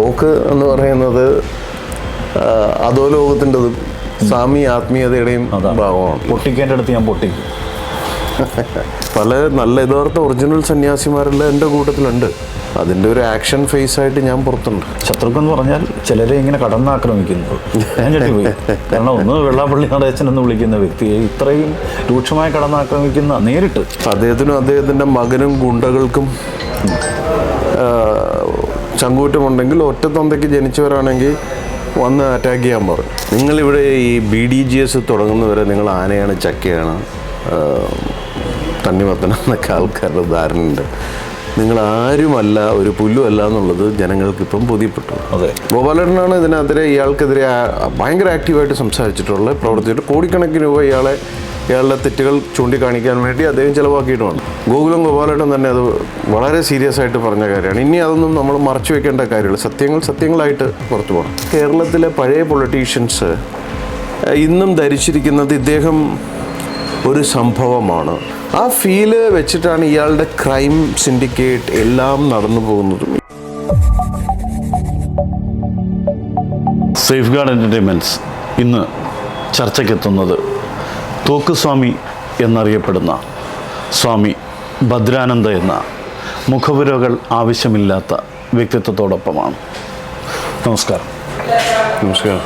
തോക്ക് എന്ന് പറയുന്നത് അധോലോകത്തിൻ്റെതും സ്വാമി ആത്മീയതയുടെയും ഭാഗമാണ്. പൊട്ടിക്കേണ്ട അടുത്ത് ഞാൻ പൊട്ടിക്കും. പല നല്ല യഥാർത്ഥ ഒറിജിനൽ സന്യാസിമാരെല്ലാം എൻ്റെ കൂട്ടത്തിലുണ്ട്. അതിൻ്റെ ഒരു ആക്ഷൻ ഫേസ് ആയിട്ട് ഞാൻ പുറത്തുണ്ട്. ശത്രുക്കൾ എന്ന് പറഞ്ഞാൽ ചിലരെ ഇങ്ങനെ കടന്നാക്രമിക്കുന്നത് ഞാൻ ഞെട്ടിപ്പോയി. കാരണം ഒന്ന് വെള്ളാപ്പള്ളി നടേശൻ എന്ന് വിളിക്കുന്ന വ്യക്തിയെ ഇത്രയും രൂക്ഷമായി കടന്നാക്രമിക്കുന്ന നേരിട്ട് അദ്ദേഹത്തിനും അദ്ദേഹത്തിൻ്റെ മകനും ഗുണ്ടകൾക്കും ചങ്കൂറ്റമുണ്ടെങ്കിൽ ഒറ്റത്തന്തയ്ക്ക് ജനിച്ചവരാണെങ്കിൽ വന്ന് അറ്റാക്ക് ചെയ്യാൻ പറയും. നിങ്ങളിവിടെ ഈ BDGS തുടങ്ങുന്നവരെ നിങ്ങൾ ആനയാണ്, ചക്കയാണ്, തണ്ണിമത്തനം എന്നൊക്കെ ആൾക്കാരുടെ ധാരണയുണ്ട്. നിങ്ങൾ ആരുമല്ല, ഒരു പുല്ലുമല്ല എന്നുള്ളത് ജനങ്ങൾക്കിപ്പം ബോധ്യപ്പെട്ടു. അതെ, ഗോപാലേട്ടനാണ് ഇതിനെതിരെ ഇയാൾക്കെതിരെ ഭയങ്കര ആക്റ്റീവായിട്ട് സംസാരിച്ചിട്ടുള്ളത്, പ്രവർത്തിച്ചിട്ട് കോടിക്കണക്കിന് രൂപ ഇയാളുടെ തെറ്റുകൾ ചൂണ്ടിക്കാണിക്കാൻ വേണ്ടി അദ്ദേഹം ചിലവാക്കിയിട്ടുമുണ്ട്. ഗോകുലം ഗോപാലേട്ടൻ തന്നെ അത് വളരെ സീരിയസ് ആയിട്ട് പറഞ്ഞ കാര്യമാണ്. ഇനി അതൊന്നും നമ്മൾ മറച്ചു വെക്കേണ്ട കാര്യമില്ല. സത്യങ്ങളായിട്ട് പുറത്തു പോകണം. കേരളത്തിലെ പഴയ പൊളിറ്റീഷ്യൻസ് ഇന്നും ധരിച്ചിരിക്കുന്നത് ഇദ്ദേഹം ഒരു സംഭവമാണ്. ആ ഫീല് വെച്ചിട്ടാണ് ഇയാളുടെ ക്രൈം സിൻഡിക്കേറ്റ് എല്ലാം നടന്നു പോകുന്നത്. സേഫ് ഗാർഡ് എൻ്റർടൈൻമെൻറ്റ്സ് ഇന്ന് ചർച്ചയ്ക്കെത്തുന്നത് തോക്കുസ്വാമി എന്നറിയപ്പെടുന്ന സ്വാമി ഭദ്രാനന്ദ എന്ന മുഖപുരകൾ ആവശ്യമില്ലാത്ത വ്യക്തിത്വത്തോടൊപ്പമാണ്. നമസ്കാരം. നമസ്കാരം.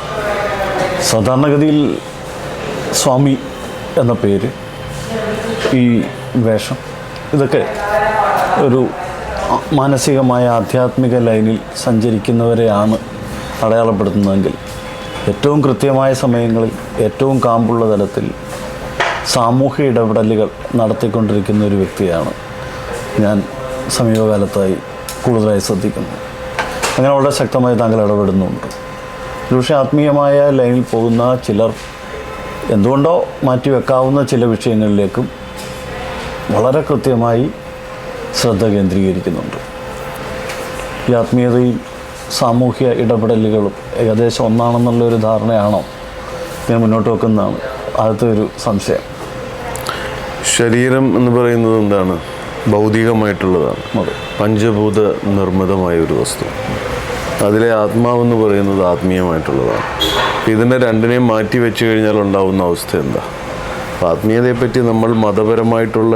സാധാരണഗതിയിൽ സ്വാമി എന്ന പേര്, ഈ വേഷം, ഇതൊക്കെ ഒരു മാനസികമായ ആധ്യാത്മിക ലൈനിൽ സഞ്ചരിക്കുന്നവരെയാണ് അടയാളപ്പെടുത്തുന്നതെങ്കിൽ ഏറ്റവും കൃത്യമായ സമയങ്ങളിൽ ഏറ്റവും കാമ്പുള്ള തലത്തിൽ സാമൂഹ്യ ഇടപെടലുകൾ നടത്തിക്കൊണ്ടിരിക്കുന്ന ഒരു വ്യക്തിയാണ് ഞാൻ സമീപകാലത്തായി കൂടുതലായി ശ്രദ്ധിക്കുന്നത്. അങ്ങനെ വളരെ ശക്തമായി താങ്കൾ ഇടപെടുന്നുണ്ട്. പക്ഷേ ആത്മീയമായ ലൈനിൽ പോകുന്ന ചിലർ എന്തുകൊണ്ടോ മാറ്റിവെക്കാവുന്ന ചില വിഷയങ്ങളിലേക്കും വളരെ കൃത്യമായി ശ്രദ്ധ കേന്ദ്രീകരിക്കുന്നുണ്ട്. ഈ ആത്മീയതയും സാമൂഹ്യ ഇടപെടലുകളും ഏകദേശം ഒന്നാണെന്നുള്ളൊരു ധാരണയാണോ ഞാൻ മുന്നോട്ട് വെക്കുന്നതാണ് ആദ്യത്തെ ഒരു സംശയം. ശരീരം എന്ന് പറയുന്നത് എന്താണ്? ഭൗതികമായിട്ടുള്ളതാണ്. പഞ്ചഭൂത നിർമ്മിതമായ ഒരു വസ്തു. അതിലെ ആത്മാവെന്ന് പറയുന്നത് ആത്മീയമായിട്ടുള്ളതാണ്. ഇതിനെ രണ്ടിനെയും മാറ്റി വെച്ച് കഴിഞ്ഞാൽ ഉണ്ടാകുന്ന അവസ്ഥ എന്താ? അപ്പോൾ ആത്മീയതയെപ്പറ്റി നമ്മൾ മതപരമായിട്ടുള്ള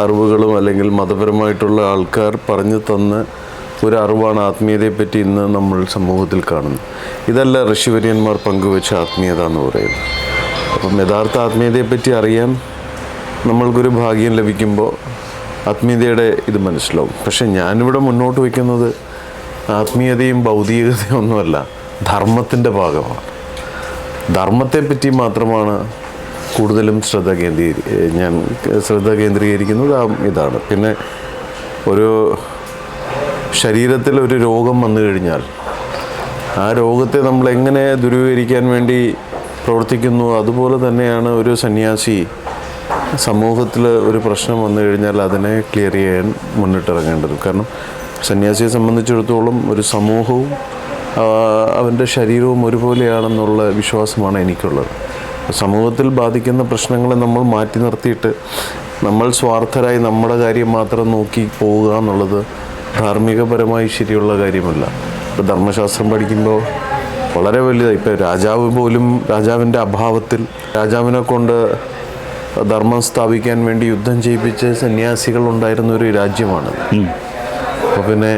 അറിവുകളും അല്ലെങ്കിൽ മതപരമായിട്ടുള്ള ആൾക്കാർ പറഞ്ഞു തന്ന ഒരു അറിവാണ് ആത്മീയതയെപ്പറ്റി ഇന്ന് നമ്മൾ സമൂഹത്തിൽ കാണുന്നത്. ഇതല്ല ഋഷിവര്യന്മാർ പങ്കുവെച്ച ആത്മീയത എന്ന് പറയുന്നത്. അപ്പം യഥാർത്ഥ ആത്മീയതയെപ്പറ്റി അറിയാൻ നമ്മൾക്കൊരു ഭാഗ്യം ലഭിക്കുമ്പോൾ ആത്മീയതയുടെ ഇത് മനസ്സിലാവും. പക്ഷെ ഞാനിവിടെ മുന്നോട്ട് വയ്ക്കുന്നത് ആത്മീയതയും ഭൗതികതയും ഒന്നുമല്ല, ധർമ്മത്തിൻ്റെ ഭാഗമാണ്. ധർമ്മത്തെപ്പറ്റി മാത്രമാണ് കൂടുതലും ഞാൻ ശ്രദ്ധ കേന്ദ്രീകരിക്കുന്നത് ഇതാണ്. പിന്നെ ഒരു ശരീരത്തിൽ ഒരു രോഗം വന്നു കഴിഞ്ഞാൽ ആ രോഗത്തെ നമ്മൾ എങ്ങനെ ദൂരീകരിക്കാൻ വേണ്ടി പ്രവർത്തിക്കുന്നു, അതുപോലെ തന്നെയാണ് ഒരു സന്യാസി സമൂഹത്തിൽ ഒരു പ്രശ്നം വന്നു കഴിഞ്ഞാൽ അതിനെ ക്ലിയർ ചെയ്യാൻ മുന്നിട്ടിറങ്ങേണ്ടത്. കാരണം സന്യാസിയെ സംബന്ധിച്ചിടത്തോളം ഒരു സമൂഹവും അവൻ്റെ ശരീരവും ഒരുപോലെയാണെന്നുള്ള വിശ്വാസമാണ് എനിക്കുള്ളത്. സമൂഹത്തിൽ ബാധിക്കുന്ന പ്രശ്നങ്ങളെ നമ്മൾ മാറ്റി നിർത്തിയിട്ട് നമ്മൾ സ്വാർത്ഥരായി നമ്മുടെ കാര്യം മാത്രം നോക്കി പോവുക എന്നുള്ളത് ധാർമ്മികപരമായി ശരിയുള്ള കാര്യമല്ല. ഇപ്പോൾ ധർമ്മശാസ്ത്രം പഠിക്കുമ്പോൾ വളരെ വലുതായി, ഇപ്പോൾ രാജാവ് പോലും രാജാവിൻ്റെ അഭാവത്തിൽ രാജാവിനെ കൊണ്ട് ധർമ്മം സ്ഥാപിക്കാൻ വേണ്ടി യുദ്ധം ചെയ്യിപ്പിച്ച സന്യാസികൾ ഉണ്ടായിരുന്ന ഒരു രാജ്യമാണ്. അപ്പോൾ പിന്നെ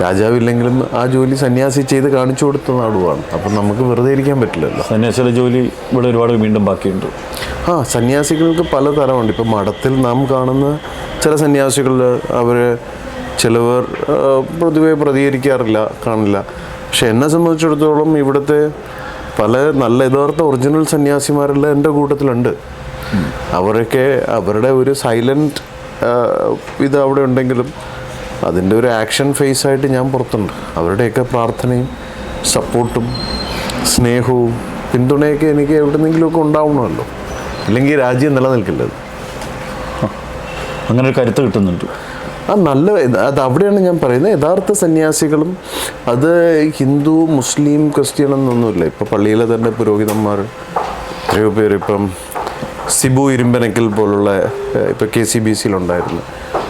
രാജാവില്ലെങ്കിലും ആ ജോലി സന്യാസി ചെയ്ത് കാണിച്ചു കൊടുത്ത നാടുമാണ്. അപ്പം നമുക്ക് വെറുതെ ഇരിക്കാൻ പറ്റില്ലല്ലോ. സന്യാസിയുടെ ജോലി ഇവിടെ ഒരുപാട് വീണ്ടും ബാക്കിയുണ്ട്. സന്യാസികൾക്ക് പല തരമുണ്ട്. ഇപ്പം മഠത്തിൽ നാം കാണുന്ന ചില സന്യാസികൾ ചിലവർ പൊതുവെ പ്രതികരിക്കാറില്ല, കാണില്ല. പക്ഷെ എന്നെ സംബന്ധിച്ചിടത്തോളം ഇവിടുത്തെ പല നല്ല യഥാർത്ഥ ഒറിജിനൽ സന്യാസിമാരെല്ലാം എൻ്റെ കൂട്ടത്തിലുണ്ട്. അവരൊക്കെ അവരുടെ ഒരു സൈലൻറ്റ് ഇത് അവിടെ ഉണ്ടെങ്കിലും അതിൻ്റെ ഒരു ആക്ഷൻ ഫേസ് ആയിട്ട് ഞാൻ പുറത്തുണ്ട്. അവരുടെയൊക്കെ പ്രാർത്ഥനയും സപ്പോർട്ടും സ്നേഹവും പിന്തുണയൊക്കെ എനിക്ക് എവിടെന്നെങ്കിലുമൊക്കെ ഉണ്ടാവണമല്ലോ, ഇല്ലെങ്കിൽ രാജ്യം നിലനിൽക്കില്ല. അങ്ങനെ ഒരു കരുത്ത് കിട്ടുന്നുണ്ട്. അത് അവിടെയാണ് ഞാൻ പറയുന്നത്. യഥാർത്ഥ സന്യാസികളും അത് ഹിന്ദു, മുസ്ലിം, ക്രിസ്ത്യൻ എന്നൊന്നുമില്ല. ഇപ്പോൾ പള്ളിയിലെ തന്നെ പുരോഹിതന്മാർ എത്രയോ പേര്, ഇപ്പം സിബു ഇരുമ്പനക്കൽ പോലുള്ള ഇപ്പോൾ KCBCയിലുണ്ടായിരുന്നു,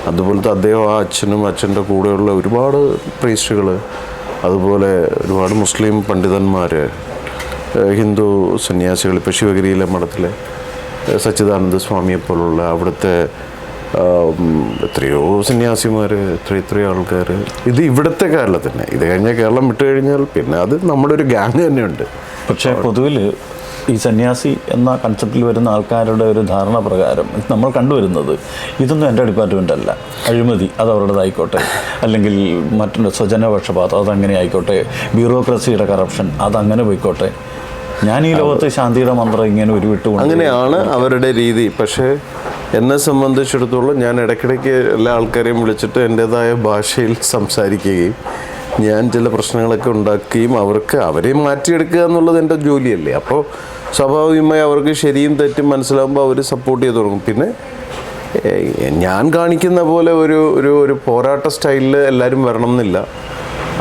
അതുപോലത്തെ അദ്ദേഹം ആ അച്ഛനും അച്ഛൻ്റെ കൂടെയുള്ള ഒരുപാട് പ്രീസ്റ്റുകൾ അതുപോലെ ഒരുപാട് മുസ്ലിം പണ്ഡിതന്മാർ, ഹിന്ദു സന്യാസികൾ, ഇപ്പോൾ ശിവഗിരിയിലെ മഠത്തിലെ സച്ചിദാനന്ദ സ്വാമിയെ പോലുള്ള അവിടുത്തെ എത്രയോ സന്യാസിമാർ, എത്രയോ ആൾക്കാർ. ഇത് ഇവിടുത്തെ കേരളത്തിന്, ഇത് കഴിഞ്ഞാൽ കേരളം വിട്ട് കഴിഞ്ഞാൽ പിന്നെ അത് നമ്മുടെ ഒരു ഗ്യാങ് തന്നെയുണ്ട്. പക്ഷേ പൊതുവിൽ ഈ സന്യാസി എന്ന കൺസെപ്റ്റിൽ വരുന്ന ആൾക്കാരുടെ ഒരു ധാരണ പ്രകാരം നമ്മൾ കണ്ടുവരുന്നത് ഇതൊന്നും എൻ്റെ ഡിപ്പാർട്ട്മെൻ്റ് അല്ല, അഴിമതി അത് അവരുടേതായിക്കോട്ടെ, അല്ലെങ്കിൽ മറ്റുള്ള സ്വജനപക്ഷപാതം അതങ്ങനെ ആയിക്കോട്ടെ, ബ്യൂറോക്രസിയുടെ കറപ്ഷൻ അതങ്ങനെ പോയിക്കോട്ടെ, ഞാൻ ഈ ലോകത്ത് ശാന്തിയുടെ മന്ത്രം ഇങ്ങനെ ഉരുവിട്ടുകൊണ്ട് അങ്ങനെയാണ് അവരുടെ രീതി. പക്ഷേ എന്നെ സംബന്ധിച്ചിടത്തോളം ഞാൻ ഇടയ്ക്കിടയ്ക്ക് എല്ലാ ആൾക്കാരെയും വിളിച്ചിട്ട് എൻ്റേതായ ഭാഷയിൽ സംസാരിക്കുകയും ഞാൻ ചില പ്രശ്നങ്ങളൊക്കെ ഉണ്ടാക്കുകയും അവരെ മാറ്റിയെടുക്കുക എന്നുള്ളത് എൻ്റെ ജോലിയല്ലേ. അപ്പോൾ സ്വാഭാവികമായി അവർക്ക് ശരിയും തെറ്റും മനസ്സിലാകുമ്പോൾ അവർ സപ്പോർട്ട് ചെയ്ത് തുടങ്ങും. പിന്നെ ഞാൻ കാണിക്കുന്ന പോലെ ഒരു പോരാട്ട സ്റ്റൈലിൽ എല്ലാവരും വരണം എന്നില്ല.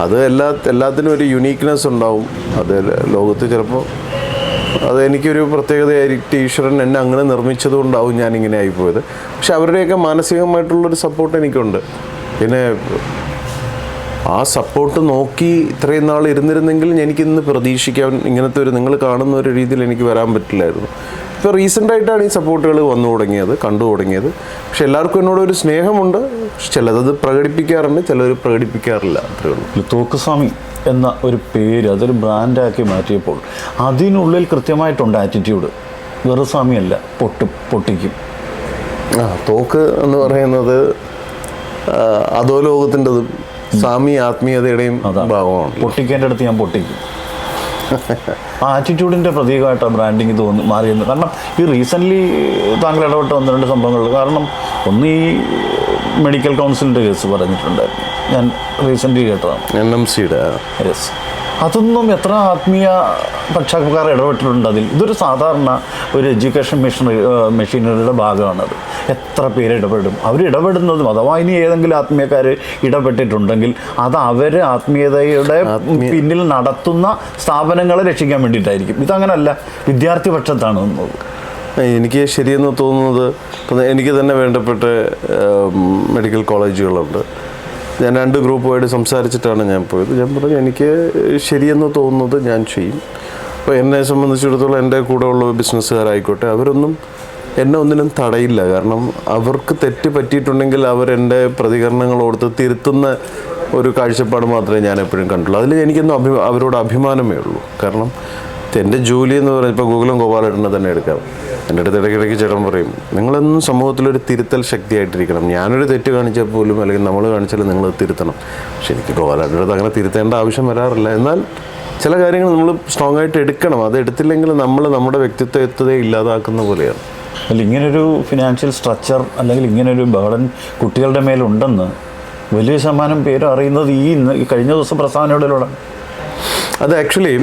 അത് എല്ലാത്തിനും ഒരു യുണീക്ക്നെസ് ഉണ്ടാവും. അത് ലോകത്ത് ചിലപ്പോൾ അത് എനിക്കൊരു പ്രത്യേകതയായിട്ട് ഈശ്വരൻ എന്നെ അങ്ങനെ നിർമ്മിച്ചത് കൊണ്ടാവും ഞാനിങ്ങനെ ആയിപ്പോയത്. പക്ഷെ അവരുടെയൊക്കെ മാനസികമായിട്ടുള്ളൊരു സപ്പോർട്ട് എനിക്കുണ്ട്. പിന്നെ ആ സപ്പോർട്ട് നോക്കി ഇത്രയും നാൾ ഇരുന്നിരുന്നെങ്കിൽ എനിക്കിന്ന് പ്രതീക്ഷിക്കാൻ ഇങ്ങനത്തെ നിങ്ങൾ കാണുന്ന ഒരു രീതിയിൽ എനിക്ക് വരാൻ പറ്റില്ലായിരുന്നു. ഇപ്പോൾ റീസെൻ്റായിട്ടാണ് ഈ സപ്പോർട്ടുകൾ വന്നു തുടങ്ങിയത്, കണ്ടു തുടങ്ങിയത്. പക്ഷെ എല്ലാവർക്കും എന്നോടൊരു സ്നേഹമുണ്ട്. ചിലത് പ്രകടിപ്പിക്കാറുണ്ട്, ചിലർ പ്രകടിപ്പിക്കാറില്ല. അത്രേ ഉള്ളൂ. തോക്കുസ്വാമി എന്ന ഒരു പേര് അതൊരു ബ്രാൻഡാക്കി മാറ്റിയപ്പോൾ അതിനുള്ളിൽ കൃത്യമായിട്ടുണ്ട് ആറ്റിറ്റ്യൂഡ്. വെറും സ്വാമിയല്ല, പൊട്ടിക്കും. തോക്ക് എന്ന് പറയുന്നത് അധോലോകത്തിൻ്റെതും സ്വാമി ആത്മീയതയുടെയും ഭാഗമാണ്. പൊട്ടിക്കേണ്ട അടുത്ത് ഞാൻ പൊട്ടിക്കും. ആ ആറ്റിറ്റ്യൂഡിൻ്റെ പ്രതീകമായിട്ട് ബ്രാൻഡിങ് മാറിയെന്ന്. കാരണം ഈ റീസെൻ്റ്ലി താങ്കൾ ഇടപെട്ട് 1-2 സംഭവങ്ങൾ, കാരണം ഒന്ന് ഈ മെഡിക്കൽ കൗൺസിലിൻ്റെ കേസ് പറഞ്ഞിട്ടുണ്ടായിരുന്നു, ഞാൻ റീസെൻ്റ്ലി കേട്ടതാണ്. NMCയുടെ യെസ്. അതൊന്നും എത്ര ആത്മീയ പക്ഷക്കാർ ഇടപെട്ടിട്ടുണ്ട് അതിൽ. ഇതൊരു സാധാരണ ഒരു എഡ്യൂക്കേഷൻ മെഷീനറിയുടെ ഭാഗമാണത്. എത്ര പേര് ഇടപെടും. അവരിടപെടുന്നതും അഥവാ ഇനി ഏതെങ്കിലും ആത്മീയക്കാർ ഇടപെട്ടിട്ടുണ്ടെങ്കിൽ അത് അവർ ആത്മീയതയുടെ പിന്നിൽ നടത്തുന്ന സ്ഥാപനങ്ങളെ രക്ഷിക്കാൻ വേണ്ടിയിട്ടായിരിക്കും. ഇതങ്ങനല്ല, വിദ്യാർത്ഥി പക്ഷത്താണ് നിന്നത്. എനിക്ക് ശരിയെന്ന് തോന്നുന്നത്, എനിക്ക് തന്നെ വേണ്ടപ്പെട്ട മെഡിക്കൽ കോളേജുകളുണ്ട്. ഞാൻ 2 ഗ്രൂപ്പുമായിട്ട് സംസാരിച്ചിട്ടാണ് ഞാൻ പോയത്. ഞാൻ പറഞ്ഞു എനിക്ക് ശരിയെന്ന് തോന്നുന്നത് ഞാൻ ചെയ്യും. അപ്പോൾ എന്നെ സംബന്ധിച്ചിടത്തോളം എൻ്റെ കൂടെ ഉള്ള ബിസിനസ്സുകാരായിക്കോട്ടെ, അവരൊന്നും എന്നെ ഒന്നിനും തടയില്ല. കാരണം അവർക്ക് തെറ്റ് പറ്റിയിട്ടുണ്ടെങ്കിൽ അവരെൻ്റെ പ്രതികരണങ്ങളോടുത്ത് തിരുത്തുന്ന ഒരു കാഴ്ചപ്പാട് മാത്രമേ ഞാൻ എപ്പോഴും കണ്ടുള്ളൂ. അതിൽ എനിക്കൊന്നും അവരോട് അഭിമാനമേ ഉള്ളൂ. കാരണം എൻ്റെ ജോലി എന്ന് പറയുന്നത്, ഇപ്പോൾ ഗൂഗിളും ഗോപാലേട്ടനെ തന്നെ എടുക്കാം. എൻ്റെ അടുത്ത് ഇടയ്ക്കിടയ്ക്ക് ചേട്ടൻ പറയും, നിങ്ങളെന്നും സമൂഹത്തിലൊരു തിരുത്തൽ ശക്തിയായിട്ടിരിക്കണം. ഞാനൊരു തെറ്റ് കാണിച്ചാൽ പോലും, അല്ലെങ്കിൽ നമ്മൾ കാണിച്ചാലും നിങ്ങളത് തിരുത്തണം. പക്ഷെ എനിക്ക് ഗോപാലേട്ടൻ്റെ അടുത്ത് അങ്ങനെ തിരുത്തേണ്ട ആവശ്യം വരാറില്ല. എന്നാൽ ചില കാര്യങ്ങൾ നമ്മൾ സ്ട്രോങ് ആയിട്ട് എടുക്കണം. അത് എടുത്തില്ലെങ്കിൽ നമ്മൾ നമ്മുടെ വ്യക്തിത്വത്തെ ഇല്ലാതാക്കുന്ന പോലെയാണ്. അല്ല, ഇങ്ങനൊരു ഫിനാൻഷ്യൽ സ്ട്രക്ചർ അല്ലെങ്കിൽ ഇങ്ങനൊരു ബർഡൻ കുട്ടികളുടെ മേലുണ്ടെന്ന് വലിയ ശതമാനം പേര് അറിയുന്നത് ഈ കഴിഞ്ഞ ദിവസം പ്രസ്താവനയോടെയാണ്. അത് ആക്ച്വലി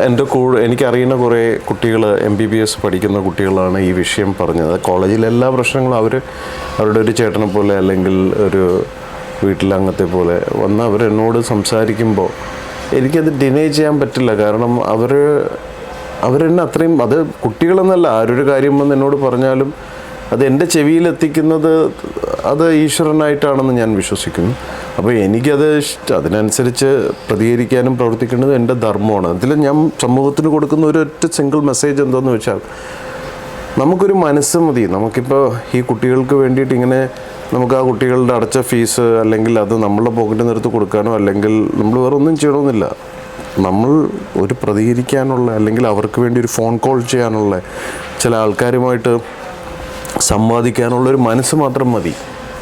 എൻ്റെ എനിക്കറിയുന്ന കുറേ കുട്ടികൾ MBBS പഠിക്കുന്ന കുട്ടികളാണ് ഈ വിഷയം പറഞ്ഞത്. കോളേജിലെ എല്ലാ പ്രശ്നങ്ങളും അവരുടെ ഒരു ചേട്ടനെ പോലെ അല്ലെങ്കിൽ ഒരു വീട്ടിലംഗത്തെ പോലെ വന്ന് അവരെന്നോട് സംസാരിക്കുമ്പോൾ എനിക്കത് ഡിനൈ ചെയ്യാൻ പറ്റില്ല. കാരണം അവരെന്നെ അത്രയും, അത് കുട്ടികളെന്നല്ല, ആരൊരു കാര്യം വന്ന് എന്നോട് പറഞ്ഞാലും അത് എൻ്റെ ചെവിയിലെത്തിക്കുന്നത് അത് ഈശ്വരനായിട്ടാണെന്ന് ഞാൻ വിശ്വസിക്കുന്നു. അപ്പോൾ എനിക്കത് അതിനനുസരിച്ച് പ്രതികരിക്കാനും പ്രവർത്തിക്കേണ്ടത് എൻ്റെ ധർമ്മമാണ്. അതിൽ ഞാൻ സമൂഹത്തിന് കൊടുക്കുന്ന ഒരൊറ്റ സിംഗിൾ മെസ്സേജ് എന്താണെന്ന് വെച്ചാൽ, നമുക്കൊരു മനസ്സ് മതി. നമുക്കിപ്പോൾ ഈ കുട്ടികൾക്ക് വേണ്ടിയിട്ട് ഇങ്ങനെ നമുക്ക് ആ കുട്ടികളുടെ അടച്ച ഫീസ് അല്ലെങ്കിൽ അത് നമ്മളുടെ പോക്കറ്റിൽ നിന്നെടുത്ത് കൊടുക്കാനോ അല്ലെങ്കിൽ നമ്മൾ വേറെ ഒന്നും ചെയ്യണമെന്നില്ല. നമ്മൾ ഒരു പ്രതികരിക്കാനുള്ള അല്ലെങ്കിൽ അവർക്ക് വേണ്ടി ഒരു ഫോൺ കോൾ ചെയ്യാനുള്ള, ചില ആൾക്കാരുമായിട്ട് സംവാദിക്കാനുള്ളൊരു മനസ്സ് മാത്രം മതി.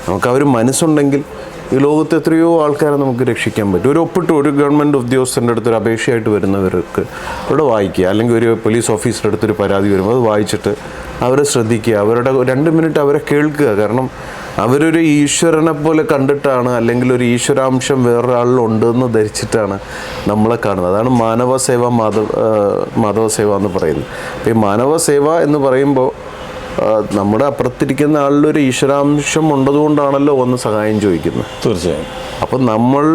നമുക്ക് ആ ഒരു മനസ്സുണ്ടെങ്കിൽ ഈ ലോകത്ത് എത്രയോ ആൾക്കാരെ നമുക്ക് രക്ഷിക്കാൻ പറ്റും. ഒരു ഗവൺമെൻറ് ഉദ്യോഗസ്ഥൻ്റെ അടുത്തൊരു അപേക്ഷയായിട്ട് വരുന്നവർക്ക് അവിടെ വായിക്കുക, അല്ലെങ്കിൽ ഒരു പോലീസ് ഓഫീസറുടെ അടുത്തൊരു പരാതി വരുമ്പോൾ അത് വായിച്ചിട്ട് അവരെ ശ്രദ്ധിക്കുക, അവരുടെ 2 മിനിറ്റ് അവരെ കേൾക്കുക. കാരണം അവരൊരു ഈശ്വരനെ പോലെ കണ്ടിട്ടാണ്, അല്ലെങ്കിൽ ഒരു ഈശ്വരാംശം വേറൊരാളിലുണ്ടെന്ന് ധരിച്ചിട്ടാണ് നമ്മളെ കാണുന്നത്. അതാണ് മാനവസേവ മാധവസേവ എന്ന് പറയുന്നത്. അപ്പോൾ ഈ മാനവസേവ എന്ന് പറയുമ്പോൾ നമ്മുടെ അപ്പുറത്തിരിക്കുന്ന ആളിലൊരു ഈശ്വരാംശം ഉള്ളതുകൊണ്ടാണല്ലോ ഒന്ന് സഹായം ചോദിക്കുന്നത്. തീർച്ചയായും. അപ്പം നമ്മൾ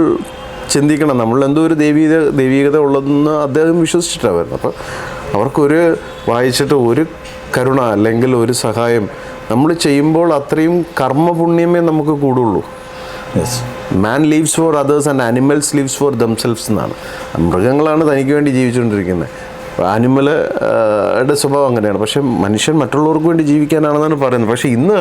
ചിന്തിക്കണം, നമ്മൾ എന്തോ ഒരു ദൈവീകത ഉള്ളതെന്ന് അദ്ദേഹം വിശ്വസിച്ചിട്ടാണ് വരുന്നത്. അപ്പം അവർക്കൊരു വായിച്ചിട്ട് ഒരു കരുണ അല്ലെങ്കിൽ ഒരു സഹായം നമ്മൾ ചെയ്യുമ്പോൾ അത്രയും കർമ്മപുണ്യമേ നമുക്ക് കൂടുള്ളൂ. Man lives for others and animals lives for themselves എന്നാണ്. മൃഗങ്ങളാണ് തനിക്ക് വേണ്ടി ജീവിച്ചുകൊണ്ടിരിക്കുന്നത്. ആനിമലുടെ സ്വഭാവം അങ്ങനെയാണ്. പക്ഷെ മനുഷ്യൻ മറ്റുള്ളവർക്ക് വേണ്ടി ജീവിക്കാനാണെന്നാണ് പറയുന്നത്. പക്ഷേ ഇന്ന്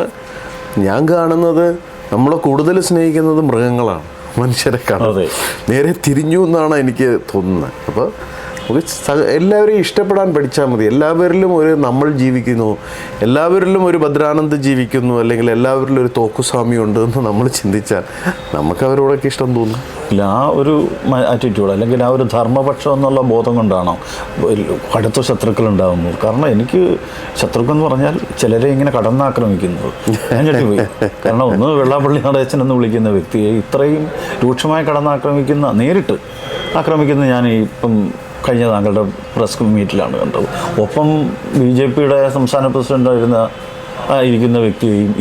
ഞാൻ കാണുന്നത് നമ്മളെ കൂടുതൽ സ്നേഹിക്കുന്നത് മൃഗങ്ങളാണ്, മനുഷ്യരെ കാണാതെ. നേരെ തിരിഞ്ഞു എന്നാണ് എനിക്ക് തോന്നുന്നത്. അപ്പോൾ എല്ലാവരെയും ഇഷ്ടപ്പെടാൻ പഠിച്ചാൽ മതി. എല്ലാവരിലും ഒരു നമ്മൾ ജീവിക്കുന്നു, എല്ലാവരിലും ഒരു ഭദ്രാനന്ദ് ജീവിക്കുന്നു, അല്ലെങ്കിൽ എല്ലാവരിലും ഒരു തോക്കുസ്വാമി ഉണ്ട് എന്ന് നമ്മൾ ചിന്തിച്ചാൽ നമുക്ക് അവരോടൊക്കെ ഇഷ്ടം തോന്നും. ഇല്ല, ആ ഒരു ആറ്റിറ്റ്യൂഡ് അല്ലെങ്കിൽ ആ ഒരു ധർമ്മപക്ഷം എന്നുള്ള ബോധം കൊണ്ടാണോ അടുത്ത ശത്രുക്കൾ ഉണ്ടാകുന്നത്? കാരണം എനിക്ക് ശത്രുക്കൾ എന്ന് പറഞ്ഞാൽ ചിലരെ ഇങ്ങനെ കടന്നാക്രമിക്കുന്നത് ഞാൻ ഞെട്ടിപ്പോയി. കാരണം ഒന്ന് വെള്ളാപ്പള്ളി നടേശൻ എന്ന് വിളിക്കുന്ന വ്യക്തിയെ ഇത്രയും രൂക്ഷമായി കടന്നാക്രമിക്കുന്ന, നേരിട്ട് ആക്രമിക്കുന്ന ഞാൻ ഇപ്പം കഴിഞ്ഞ താങ്കളുടെ പ്രസ് മീറ്റിലാണ് കണ്ടത്. ഒപ്പം BJPയുടെ സംസ്ഥാന പ്രസിഡൻ്റായിരിക്കുന്ന വ്യക്തിയെയും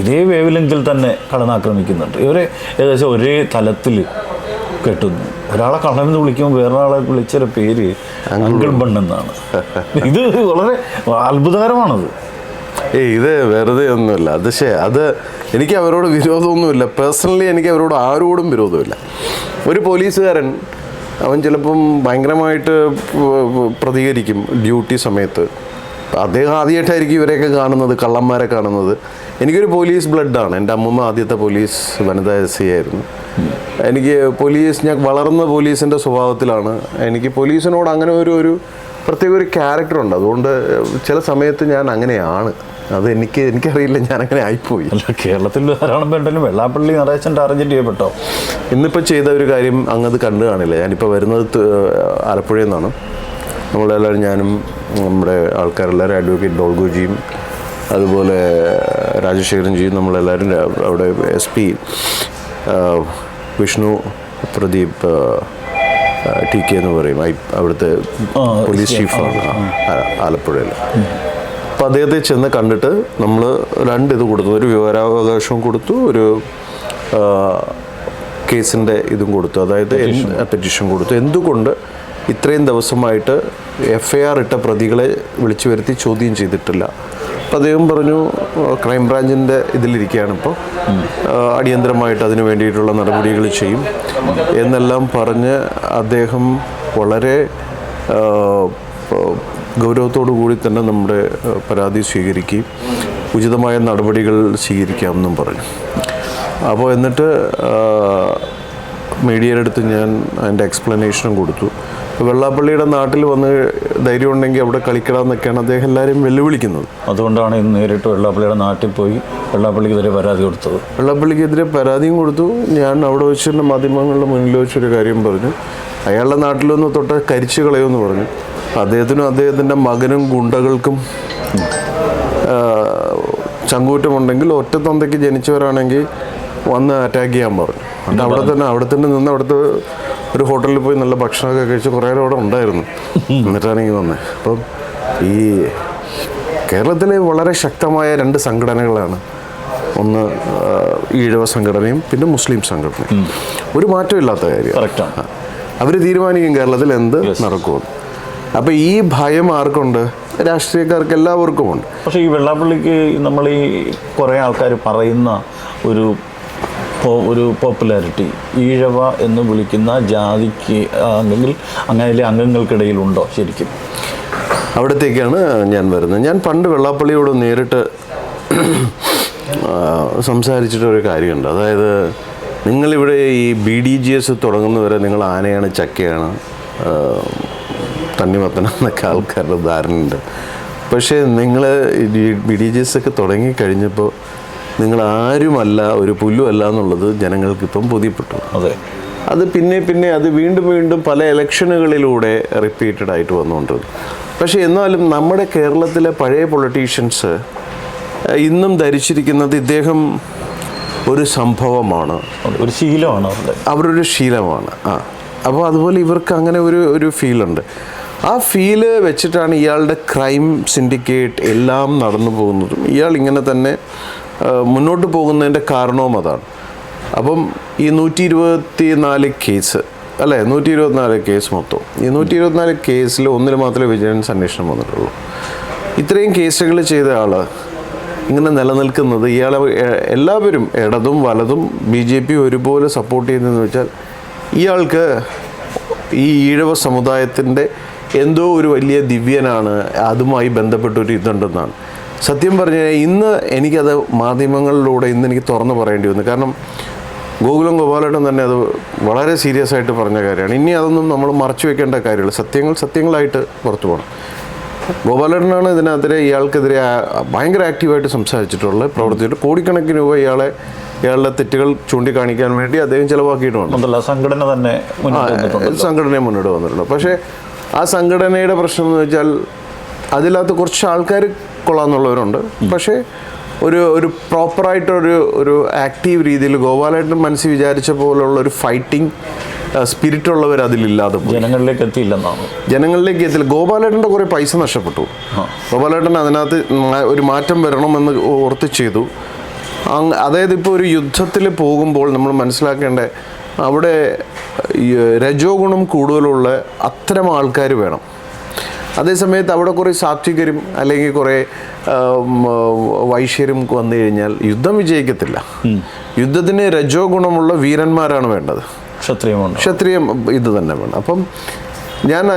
ഇതേ വേവിലെങ്കിൽ തന്നെ കടന്നാക്രമിക്കുന്നുണ്ട്. ഇവരെ ഏകദേശം ഒരേ തലത്തിൽ കെട്ടുന്നു. ഒരാളെ കള്ളമെന്ന് വിളിക്കുമ്പോൾ വേറൊരാളെ വിളിച്ചൊരു പേര് അങ്കിൾ ബൺ എന്നാണ്. ഇത് വളരെ അത്ഭുതകരമാണത്. ഇത് വെറുതെ ഒന്നുമില്ല. അത് എനിക്ക് അവരോട് വിരോധമൊന്നുമില്ല. പേഴ്സണലി എനിക്ക് അവരോട് ആരോടും വിരോധമില്ല. ഒരു പോലീസുകാരൻ അവൻ ചിലപ്പം ഭയങ്കരമായിട്ട് പ്രതികരിക്കും ഡ്യൂട്ടി സമയത്ത്. അദ്ദേഹം ആദ്യമായിട്ടായിരിക്കും ഇവരെയൊക്കെ കാണുന്നത്, കള്ളന്മാരെ കാണുന്നത്. എനിക്കൊരു പോലീസ് ബ്ലഡാണ്. എൻ്റെ അമ്മൂമ്മ ആദ്യത്തെ പോലീസ് വനിതാ SI ആയിരുന്നു. ഞാൻ വളർന്ന പോലീസിൻ്റെ സ്വഭാവത്തിലാണ്. എനിക്ക് പോലീസിനോട് അങ്ങനെ ഒരു പ്രത്യേക ഒരു ക്യാരക്ടറുണ്ട്. അതുകൊണ്ട് ചില സമയത്ത് ഞാൻ അങ്ങനെയാണ്. എനിക്കറിയില്ല, ഞാനങ്ങനെ ആയിപ്പോയി. അല്ല, കേരളത്തിൽ ധാരാളം പേരുണ്ടെങ്കിലും വെള്ളാപ്പള്ളി നടേശൻ ടാർഗറ്റ് ചെയ്യപ്പെട്ടോ? ഇന്നിപ്പോൾ ചെയ്ത ഒരു കാര്യം അങ്ങത് കണ്ടു കാണില്ല. ഞാനിപ്പോൾ വരുന്നത് ആലപ്പുഴയിൽ നിന്നാണ്. നമ്മളെല്ലാവരും, ഞാനും നമ്മുടെ ആൾക്കാരെല്ലാവരും, അഡ്വക്കേറ്റ് ഡോൾഗോജിയും അതുപോലെ രാജശേഖരൻജിയും, നമ്മളെല്ലാവരും അവിടെ SP വിഷ്ണു പ്രദീപ് TK എന്ന് പറയും, അവിടുത്തെ പോലീസ് ചീഫാണ് ആലപ്പുഴയിൽ. അപ്പോൾ അദ്ദേഹത്തെ ചെന്ന് കണ്ടിട്ട് നമ്മൾ 2 ഇത് കൊടുത്തു. ഒരു വിവരാവകാശവും കൊടുത്തു, ഒരു കേസിൻ്റെ ഇതും കൊടുത്തു. അതായത് പെറ്റീഷൻ കൊടുത്തു. എന്തുകൊണ്ട് ഇത്രയും ദിവസമായിട്ട് FIR ഇട്ട പ്രതികളെ വിളിച്ചു വരുത്തി ചോദ്യം ചെയ്തിട്ടില്ല? അപ്പം അദ്ദേഹം പറഞ്ഞു, ക്രൈംബ്രാഞ്ചിൻ്റെ ഇതിലിരിക്കുകയാണ് ഇപ്പോൾ, അടിയന്തരമായിട്ട് അതിന് വേണ്ടിയിട്ടുള്ള നടപടികൾ ചെയ്യും എന്നെല്ലാം പറഞ്ഞ് അദ്ദേഹം വളരെ ഗൗരവത്തോടു കൂടി തന്നെ നമ്മുടെ പരാതി സ്വീകരിക്കുകയും ഉചിതമായ നടപടികൾ സ്വീകരിക്കാമെന്നും പറഞ്ഞു. അപ്പോൾ എന്നിട്ട് മീഡിയയുടെ അടുത്ത് ഞാൻ അതിൻ്റെ എക്സ്പ്ലനേഷനും കൊടുത്തു. വെള്ളാപ്പള്ളിയുടെ നാട്ടിൽ വന്ന് ധൈര്യം ഉണ്ടെങ്കിൽ അവിടെ കളിക്കണമെന്നൊക്കെയാണ് അദ്ദേഹം എല്ലാവരും വെല്ലുവിളിക്കുന്നത്. അതുകൊണ്ടാണ് ഇന്ന് നേരിട്ട് വെള്ളാപ്പള്ളിയുടെ നാട്ടിൽ പോയി വെള്ളാപ്പള്ളിക്കെതിരെ പരാതി കൊടുത്തത്. വെള്ളാപ്പള്ളിക്കെതിരെ പരാതിയും കൊടുത്തു. ഞാൻ അവിടെ വെച്ചിട്ട് മാധ്യമങ്ങളുടെ മുന്നിൽ വെച്ചൊരു കാര്യം പറഞ്ഞു, അയാളുടെ നാട്ടിലൊന്ന് തൊട്ട് കരിച്ചു കളയുമെന്ന് പറഞ്ഞു. അദ്ദേഹത്തിനും അദ്ദേഹത്തിൻ്റെ മകനും ഗുണ്ടകൾക്കും ചങ്കൂറ്റമുണ്ടെങ്കിൽ ഒറ്റ തന്തയ്ക്ക് ജനിച്ചവരാണെങ്കിൽ വന്ന് അറ്റാക്ക് ചെയ്യാൻ പറഞ്ഞു. എന്നിട്ട് അവിടെ തന്നെ നിന്ന് അവിടുത്തെ ഒരു ഹോട്ടലിൽ പോയി നല്ല ഭക്ഷണമൊക്കെ കഴിച്ച് കുറേ നേരം അവിടെ ഉണ്ടായിരുന്നു. എന്നിട്ടാണ് ഇങ്ങനെ വന്നത്. അപ്പം ഈ കേരളത്തിലെ വളരെ ശക്തമായ 2 സംഘടനകളാണ്. ഒന്ന് ഈഴവ സംഘടനയും പിന്നെ മുസ്ലിം സംഘടനയും. ഒരു മാറ്റമില്ലാത്ത കാര്യം. കറക്റ്റാണ്. അവർ തീരുമാനിക്കും കേരളത്തിൽ എന്ത് നടക്കുമെന്ന്. അപ്പോൾ ഈ ഭയം ആർക്കുണ്ട്? രാഷ്ട്രീയക്കാർക്ക് എല്ലാവർക്കും ഉണ്ട്. പക്ഷേ ഈ വെള്ളാപ്പള്ളിക്ക് നമ്മൾ ഈ കുറേ ആൾക്കാർ പറയുന്ന ഒരു പോപ്പുലാരിറ്റി ഈഴവ എന്ന് വിളിക്കുന്ന ജാതിക്ക് അല്ലെങ്കിൽ അങ്ങനെ അംഗങ്ങൾക്കിടയിലുണ്ടോ ശരിക്കും? അവിടത്തേക്കാണ് ഞാൻ വരുന്നത്. ഞാൻ പണ്ട് വെള്ളാപ്പള്ളിയോട് നേരിട്ട് സംസാരിച്ചിട്ടൊരു കാര്യമുണ്ട്. അതായത്, നിങ്ങളിവിടെ ഈ BDGS തുടങ്ങുന്നവരെ നിങ്ങൾ ആനയാണ്, ചക്കയാണ്, തണ്ണിമത്തനം എന്നൊക്കെ ആൾക്കാരുടെ ധാരണയുണ്ട്. പക്ഷേ നിങ്ങൾ BDGS ഒക്കെ തുടങ്ങിക്കഴിഞ്ഞപ്പോൾ നിങ്ങൾ ആരുമല്ല, ഒരു പുല്ലുമല്ല എന്നുള്ളത് ജനങ്ങൾക്കിപ്പം ബോധ്യപ്പെട്ടു. അതെ, അത് പിന്നെ അത് വീണ്ടും പല ഇലക്ഷനുകളിലൂടെ റിപ്പീറ്റഡ് ആയിട്ട് വന്നുകൊണ്ടിരുന്നു. പക്ഷേ എന്നാലും നമ്മുടെ കേരളത്തിലെ പഴയ പൊളിറ്റീഷ്യൻസ് ഇന്നും ധരിച്ചിരിക്കുന്നത് ഇദ്ദേഹം ഒരു സംഭവമാണ്, ഒരു ശീലമാണ്, അവരൊരു ശീലമാണ്. അപ്പോൾ അതുപോലെ ഇവർക്ക് അങ്ങനെ ഒരു ഫീലുണ്ട്. ആ ഫീല് വെച്ചിട്ടാണ് ഇയാളുടെ ക്രൈം സിൻഡിക്കേറ്റ് എല്ലാം നടന്നു പോകുന്നതും ഇയാൾ ഇങ്ങനെ തന്നെ മുന്നോട്ട് പോകുന്നതിൻ്റെ കാരണവും അതാണ്. അപ്പം ഈ 124 കേസ് അല്ലേ, 124 കേസ് മൊത്തം. ഈ 124 കേസിൽ ഒന്നിൽ മാത്രമേ വിജിലൻസ് അന്വേഷണം വന്നിട്ടുള്ളൂ. ഇത്രയും കേസുകൾ ചെയ്ത ആൾ ഇങ്ങനെ നിലനിൽക്കുന്നത് ഇയാളെ എല്ലാവരും ഇടതും വലതും BJP ഒരുപോലെ സപ്പോർട്ട് ചെയ്യുന്നതെന്ന് വെച്ചാൽ ഇയാൾക്ക് ഈ ഈഴവ സമുദായത്തിൻ്റെ എന്തോ ഒരു വലിയ ദിവ്യനാണ്, അതുമായി ബന്ധപ്പെട്ടൊരു ഇതുണ്ടെന്നാണ്. സത്യം പറഞ്ഞു കഴിഞ്ഞാൽ ഇന്ന് എനിക്കത് മാധ്യമങ്ങളിലൂടെ ഇന്ന് എനിക്ക് തുറന്നു പറയേണ്ടി വന്നു. കാരണം ഗോകുലം ഗോപാലേട്ടൻ തന്നെ അത് വളരെ സീരിയസ് ആയിട്ട് പറഞ്ഞ കാര്യമാണ്. ഇനി അതൊന്നും നമ്മൾ മറച്ചു വെക്കേണ്ട കാര്യമില്ല. സത്യങ്ങളായിട്ട് പുറത്തു പോകണം. ഗോപാലേട്ടനാണ് ഇതിനെതിരെ ഇയാൾക്കെതിരെ ഭയങ്കര ആക്റ്റീവായിട്ട് സംസാരിച്ചിട്ടുള്ളത്, പ്രവർത്തിച്ചിട്ട് കോടിക്കണക്കിന് രൂപ ഇയാളുടെ തെറ്റുകൾ ചൂണ്ടിക്കാണിക്കാൻ വേണ്ടി അദ്ദേഹം ചിലവാക്കിയിട്ടുമുണ്ട്. സംഘടന തന്നെ സംഘടനയെ മുന്നോട്ട് വന്നിട്ടുണ്ട്. പക്ഷേ ആ സംഘടനയുടെ പ്രശ്നം എന്ന് വെച്ചാൽ അതിനകത്ത് കുറച്ച് ആൾക്കാർ കൊള്ളാമെന്നുള്ളവരുണ്ട്. പക്ഷേ ഒരു പ്രോപ്പറായിട്ടൊരു ആക്റ്റീവ് രീതിയിൽ ഗോപാലേട്ടൻ മനസ്സിൽ വിചാരിച്ച പോലുള്ള ഒരു ഫൈറ്റിംഗ് സ്പിരിറ്റ് ഉള്ളവർ അതിലില്ലാതെ ജനങ്ങളിലേക്ക് എത്തിയില്ലെന്നാണ്. ജനങ്ങളിലേക്ക് എത്തില്ല. ഗോപാലേട്ടൻ്റെ കുറേ പൈസ നഷ്ടപ്പെട്ടു. ഗോപാലേട്ടൻ അതിനകത്ത് ഒരു മാറ്റം വരണമെന്ന് ഓർത്ത് ചെയ്തു. അതായത് ഇപ്പോൾ ഒരു യുദ്ധത്തിൽ പോകുമ്പോൾ നമ്മൾ മനസ്സിലാക്കേണ്ട അവിടെ രജോ ഗുണം കൂടുതലുള്ള അത്തരം ആൾക്കാർ വേണം. അതേസമയത്ത് അവിടെ കുറേ സാത്വികരും അല്ലെങ്കിൽ കുറേ വൈശ്യരും വന്നു കഴിഞ്ഞാൽ യുദ്ധം വിജയിക്കത്തില്ല. യുദ്ധത്തിന് രജോ ഗുണമുള്ള വീരന്മാരാണ് വേണ്ടത്. ക്ഷത്രിയം ഇത് തന്നെ വേണം. അപ്പം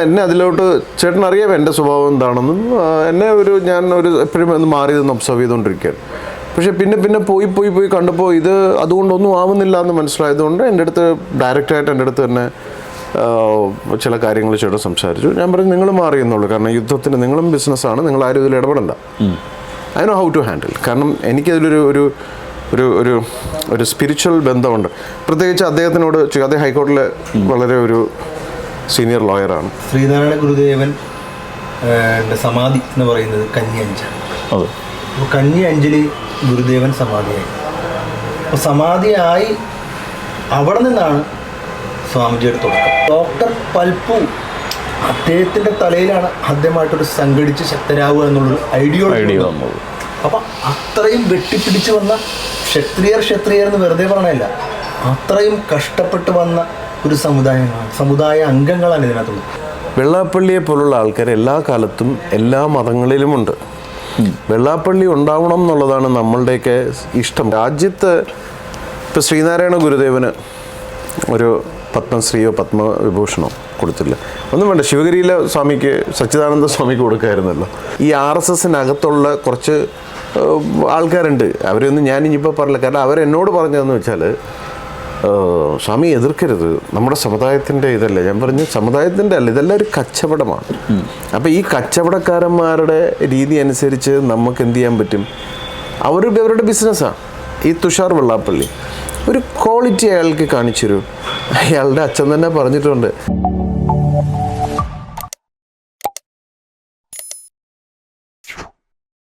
എന്നെ അതിലോട്ട് ചേട്ടൻ അറിയാം എൻ്റെ സ്വഭാവം എന്താണെന്നും ഞാൻ എപ്പോഴും ഒന്ന് മാറി നിന്ന് ഒബ്സർവ് ചെയ്തുകൊണ്ടിരിക്കുകയാണ്. പക്ഷേ പിന്നെ പോയി കണ്ടപ്പോൾ ഇത് അതുകൊണ്ടൊന്നും ആവുന്നില്ല എന്ന് മനസ്സിലായതുകൊണ്ട് ഡയറക്റ്റായിട്ട് എൻ്റെ അടുത്ത് തന്നെ ചില കാര്യങ്ങൾ ചേട്ടൻ സംസാരിച്ചു. ഞാൻ പറഞ്ഞു നിങ്ങൾ മാറിയെന്നുള്ളൂ, കാരണം യുദ്ധത്തിന് നിങ്ങളും ബിസിനസ്സാണ്, നിങ്ങൾ ആരും ഇതിൽ ഇടപെടണ്ട. I know how to handle. കാരണം എനിക്കതിലൊരു ഒരു ഒരു ഒരു സ്പിരിച്വൽ ബന്ധമുണ്ട്. പ്രത്യേകിച്ച് അദ്ദേഹത്തിനോട്. അദ്ദേഹം ഹൈക്കോടതിയിലെ വളരെ ഒരു സീനിയർ ലോയറാണ്. ശ്രീനാരായണ ഗുരുദേവൻ സമാധി എന്ന് പറയുന്നത് കന്നി 5. അപ്പോൾ കന്നി 5 ഗുരുദേവൻ സമാധിയായി. അപ്പോൾ സമാധിയായി അവിടെ നിന്നാണ് സ്വാമിജിയുടെ തുടക്കം. ഡോക്ടർ പൽപ്പു അദ്ദേഹത്തിൻ്റെ തലയിലാണ് ആദ്യമായിട്ടൊരു സംഘടിച്ച് ശക്തരാകുക എന്നുള്ളൊരു ഐഡിയോളജി വന്നത്. അപ്പം അത്രയും വെട്ടിപ്പിടിച്ച് വന്ന ക്ഷത്രിയർ എന്ന് വെറുതെ പറയണല്ല, അത്രയും കഷ്ടപ്പെട്ട് വന്ന ഒരു സമുദായ അംഗങ്ങളാണ് ഇതിനകത്തുള്ളത്. വെള്ളാപ്പള്ളിയെ പോലുള്ള ആൾക്കാർ എല്ലാ കാലത്തും എല്ലാ മതങ്ങളിലുമുണ്ട്. വെള്ളാപ്പള്ളി ഉണ്ടാവണം എന്നുള്ളതാണ് നമ്മളുടെയൊക്കെ ഇഷ്ടം. രാജ്യത്ത് ഇപ്പോൾ ശ്രീനാരായണ ഗുരുദേവന് ഒരു പത്മശ്രീയോ പത്മവിഭൂഷണോ കൊടുത്തില്ല, ഒന്നും വേണ്ട. ശിവഗിരിയിലെ സ്വാമിക്ക്, സച്ചിദാനന്ദ സ്വാമിക്ക് കൊടുക്കായിരുന്നല്ലോ. ഈ RSSനകത്തുള്ള കുറച്ച് ആൾക്കാരുണ്ട്, അവരൊന്നും ഞാനിപ്പോൾ പറഞ്ഞില്ല. കാരണം അവരെന്നോട് പറഞ്ഞതെന്ന് വെച്ചാൽ സ്വാമി എതിർക്കരുത്, നമ്മുടെ സമുദായത്തിൻ്റെ ഇതല്ലേ. ഞാൻ പറഞ്ഞു സമുദായത്തിൻ്റെ അല്ല, ഇതെല്ലാം ഒരു കച്ചവടമാണ്. അപ്പോൾ ഈ കച്ചവടക്കാരന്മാരുടെ രീതി അനുസരിച്ച് നമുക്ക് എന്ത് ചെയ്യാൻ പറ്റും? അവരുടെ ബിസിനസ്സാണ്. ഈ തുഷാർ വെള്ളാപ്പള്ളി ഒരു ക്വാളിറ്റി അയാൾക്ക് കാണിച്ചു തരൂ. അയാളുടെ അച്ഛൻ തന്നെ പറഞ്ഞിട്ടുണ്ട്,